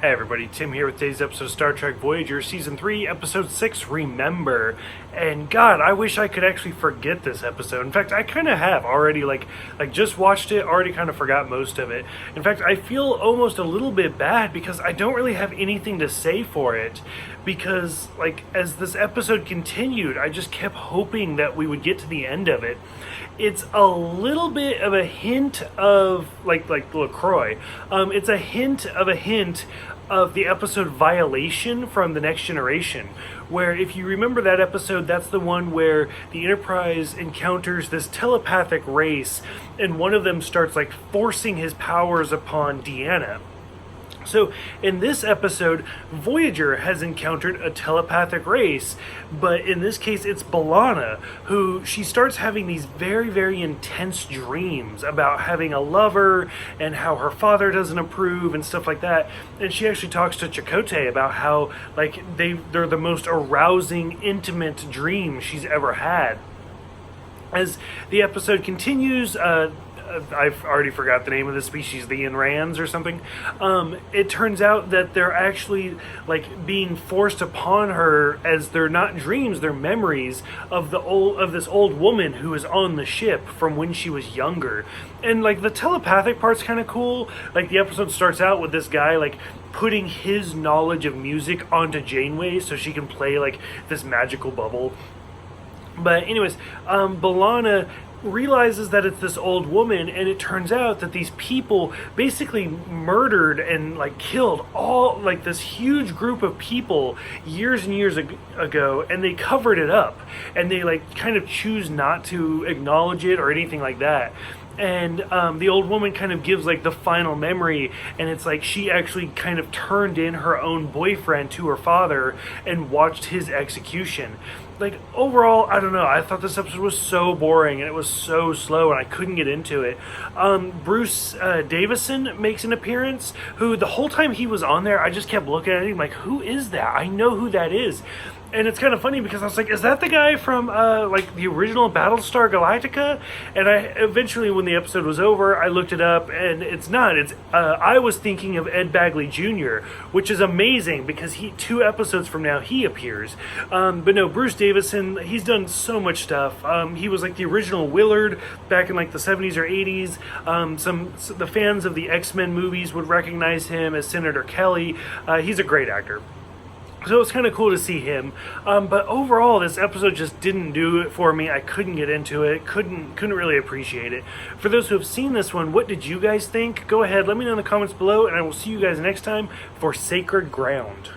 Hey everybody, Tim here with today's episode of Star Trek Voyager, Season 3, Episode 6, Remember. And God, I wish I could actually forget this episode. In fact, I kind of have already, just watched it, already kind of forgot most of it. In fact, I feel almost a little bit bad because I don't really have anything to say for it. Because, as this episode continued, I just kept hoping that we would get to the end of it. It's a little bit of a hint of, like LaCroix, it's a hint of the episode Violation from The Next Generation, where if you remember that episode, that's the one where the Enterprise encounters this telepathic race, and one of them starts forcing his powers upon Deanna. So in this episode, Voyager has encountered a telepathic race, but in this case it's B'Elanna, who she starts having these very, very intense dreams about having a lover and how her father doesn't approve and stuff like that. And she actually talks to Chakotay about how they're the most arousing, intimate dream she's ever had. As the episode continues, I've already forgot the name of the species, the Inrans or something. It turns out that they're actually being forced upon her as they're not dreams, they're memories of this old woman who is on the ship from when she was younger. And the telepathic part's kind of cool. The episode starts out with this guy putting his knowledge of music onto Janeway so she can play this magical bubble. But anyways, B'Elanna realizes that it's this old woman, and it turns out that these people basically murdered and killed all this huge group of people years and years ago, and they covered it up, and they kind of choose not to acknowledge it or anything like that. And the old woman kind of gives the final memory, and it's she actually kind of turned in her own boyfriend to her father and watched his execution. Overall, I don't know, I thought this episode was so boring and it was so slow and I couldn't get into it. Bruce Davison makes an appearance, who the whole time he was on there, I just kept looking at him who is that? I know who that is. And it's kind of funny because I was is that the guy from the original Battlestar Galactica? And I eventually, when the episode was over, I looked it up, and it's not. It's I was thinking of Ed Bagley Jr., which is amazing because 2 episodes from now he appears. But no, Bruce Davison, he's done so much stuff. He was the original Willard back in the 70s or 80s. The fans of the X-Men movies would recognize him as Senator Kelly. He's a great actor. So it's kind of cool to see him, but overall this episode just didn't do it for me. I couldn't get into it, couldn't really appreciate it. For those who have seen this one, what did you guys think? Go ahead, let me know in the comments below, and I will see you guys next time for Sacred Ground.